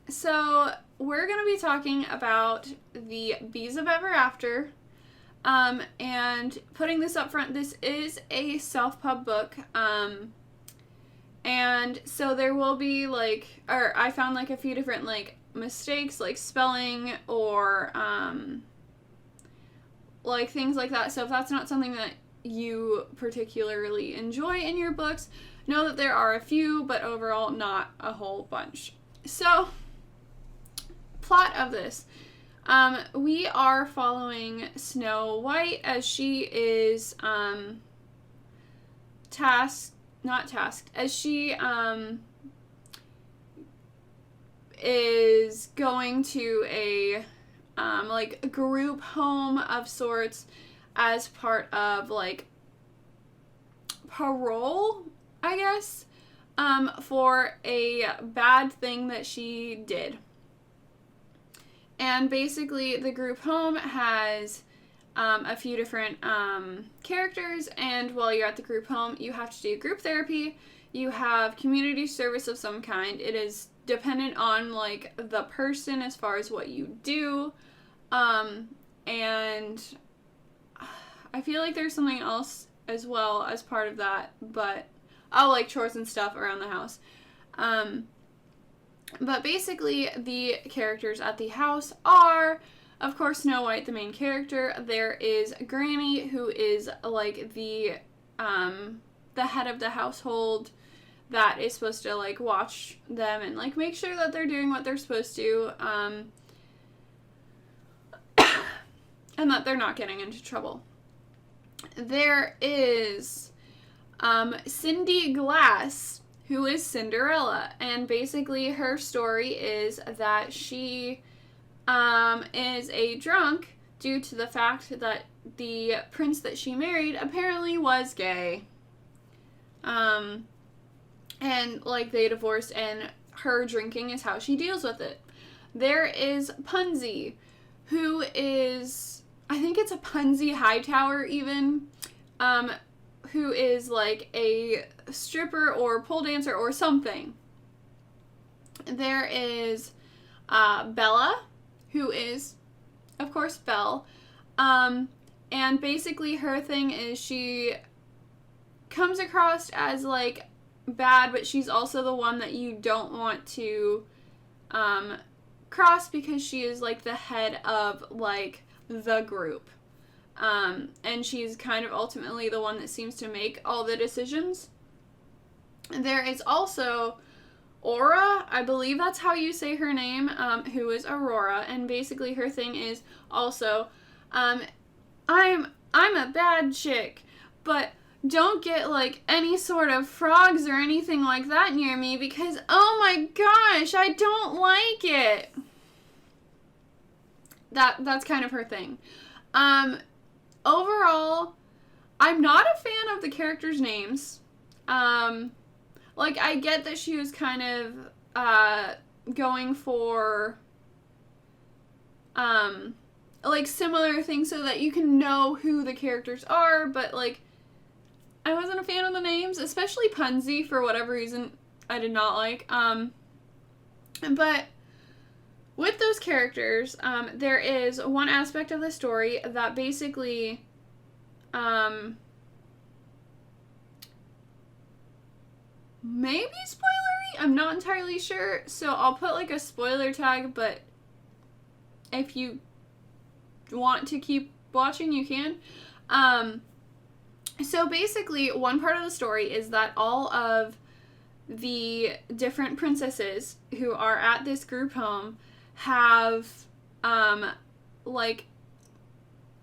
So we're going to be talking about the Bees of Everafter. And putting this up front, this is a self-pub book. And so there will be I found like a few different like mistakes, like spelling or like things like that. So if that's not something that you particularly enjoy in your books, know that there are a few, but overall not a whole bunch. So, plot of this. We are following Snow White as she is as she is going to a group home of sorts as part of like parole, I guess, for a bad thing that she did. And basically the group home has a few different characters, and while you're at the group home, you have to do group therapy. You have community service of some kind. It is dependent on like the person as far as what you do. And I feel like there's something else as well as part of that, but like chores and stuff around the house. But basically, the characters at the house are, of course, Snow White, the main character. There is Granny, who is like the head of the household that is supposed to like watch them and like make sure that they're doing what they're supposed to, and that they're not getting into trouble. There is Cindy Glass, who is Cinderella, and basically her story is that she is a drunk due to the fact that the prince that she married apparently was gay. And like they divorced, and her drinking is how she deals with it. There is Punzi, who is, I think it's a Punzi Hightower even, who is like a stripper or pole dancer or something. There is Bella, who is, of course, Belle. And basically her thing is she comes across as like bad, but she's also the one that you don't want to cross because she is like the head of like the group. And she's kind of ultimately the one that seems to make all the decisions. There is also Aura, I believe that's how you say her name, who is Aurora, and basically her thing is also, I'm a bad chick, but don't get like any sort of frogs or anything like that near me because, oh my gosh, I don't like it. That's kind of her thing. Overall, I'm not a fan of the characters' names. Like, I get that she was kind of, going for, like, similar things so that you can know who the characters are, but, like, I wasn't a fan of the names, especially Punzi, for whatever reason I did not like. But with those characters, there is one aspect of the story that basically, maybe spoilery? I'm not entirely sure, so I'll put like a spoiler tag, but if you want to keep watching, you can. So basically, one part of the story is that all of the different princesses who are at this group home have, like,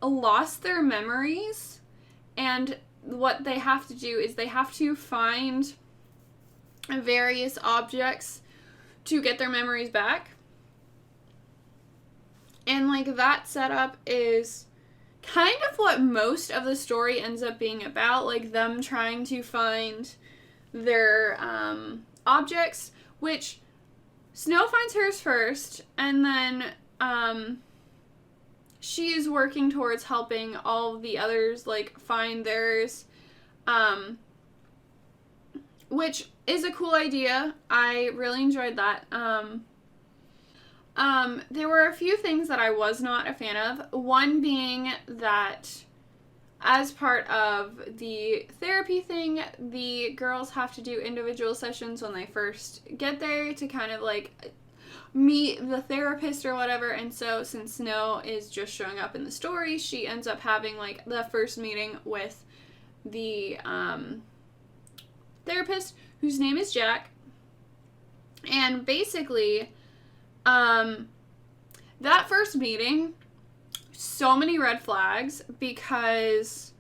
lost their memories, and what they have to do is they have to find various objects to get their memories back. And, like, that setup is kind of what most of the story ends up being about, like, them trying to find their, objects, which Snow finds hers first, and then, she is working towards helping all the others, like, find theirs, which is a cool idea. I really enjoyed that. There were a few things that I was not a fan of. One being that as part of the therapy thing, the girls have to do individual sessions when they first get there to kind of like meet the therapist or whatever. And so since Snow is just showing up in the story, she ends up having like the first meeting with the therapist, whose name is Jack. And basically, that first meeting, so many red flags, because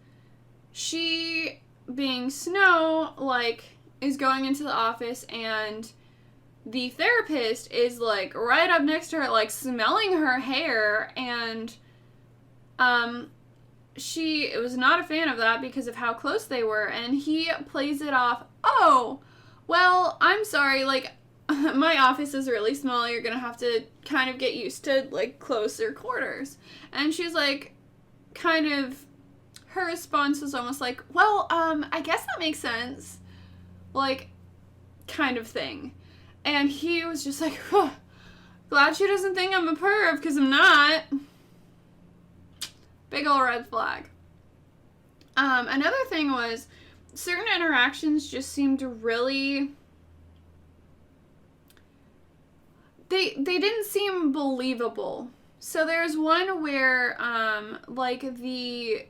she, being Snow, like, is going into the office, and the therapist is, like, right up next to her, like, smelling her hair, and, she was not a fan of that because of how close they were, and he plays it off, oh, well, I'm sorry, like, my office is really small, you're gonna have to kind of get used to, like, closer quarters. And she's, like, kind of, her response was almost like, well, I guess that makes sense. Like, kind of thing. And he was just like, glad she doesn't think I'm a perv, because I'm not. Big ol' red flag. Another thing was, certain interactions just seemed really... They didn't seem believable. So there's one where, like, the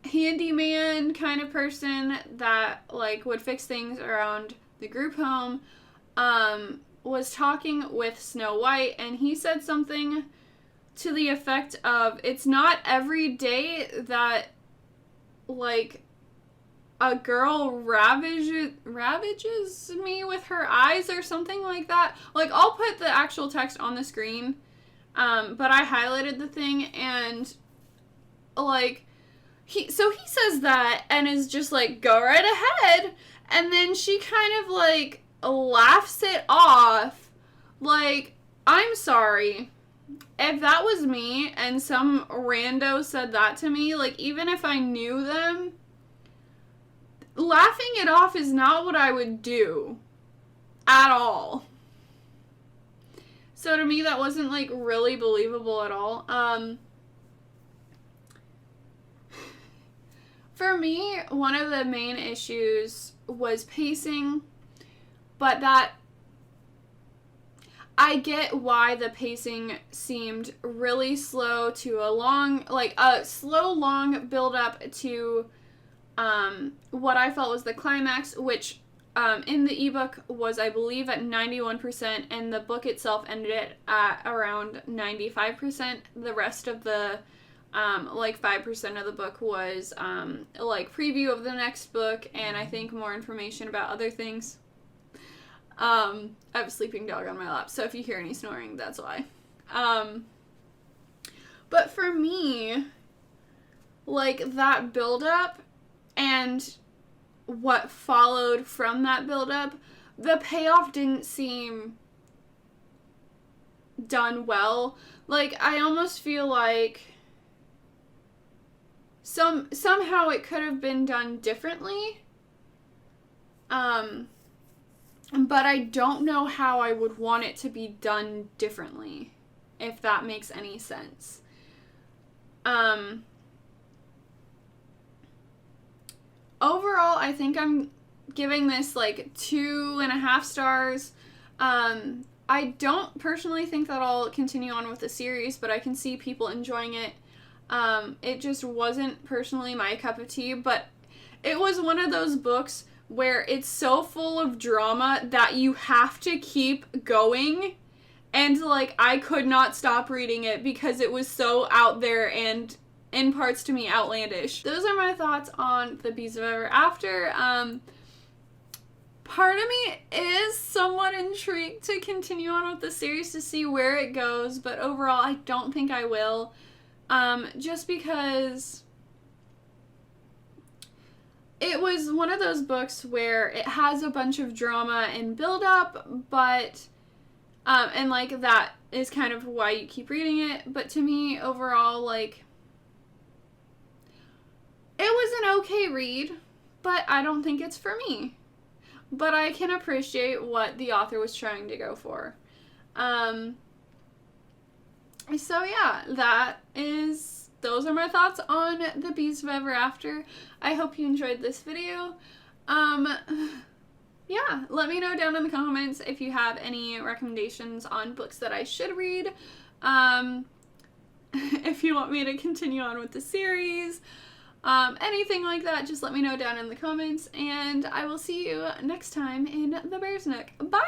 handyman kind of person that, like, would fix things around the group home, was talking with Snow White, and he said something to the effect of, it's not every day that, like, a girl ravages me with her eyes or something like that. Like, I'll put the actual text on the screen, but I highlighted the thing, and, like, he says that, and is just like, go right ahead, and then she kind of, like, laughs it off, like, I'm sorry. If that was me, and some rando said that to me, like, even if I knew them, laughing it off is not what I would do at all. So to me, that wasn't, like, really believable at all. For me, one of the main issues was pacing, but that I get why the pacing seemed really slow to a slow, long build up to what I felt was the climax, which in the ebook was, I believe, at 91%, and the book itself ended at around 95%. The rest of the, 5% of the book was, preview of the next book, and I think more information about other things. I have a sleeping dog on my lap, so if you hear any snoring, that's why. But for me, like, that build-up and what followed from that build-up, the payoff didn't seem done well. Like, I almost feel like somehow it could have been done differently. But I don't know how I would want it to be done differently, if that makes any sense. Overall, I think I'm giving this, 2.5 stars. I don't personally think that I'll continue on with the series, but I can see people enjoying it. It just wasn't personally my cup of tea, but it was one of those books where it's so full of drama that you have to keep going, and, I could not stop reading it because it was so out there and, in parts to me, outlandish. Those are my thoughts on The Bees of Everafter. Part of me is somewhat intrigued to continue on with the series to see where it goes, but overall, I don't think I will. Just because it was one of those books where it has a bunch of drama and build-up, but, that is kind of why you keep reading it, but to me, overall, it was an okay read, but I don't think it's for me. But I can appreciate what the author was trying to go for. So yeah, those are my thoughts on The Beast of Everafter. I hope you enjoyed this video. Yeah, let me know down in the comments if you have any recommendations on books that I should read. If you want me to continue on with the series, anything like that, just let me know down in the comments, and I will see you next time in the Bear's Nook. Bye!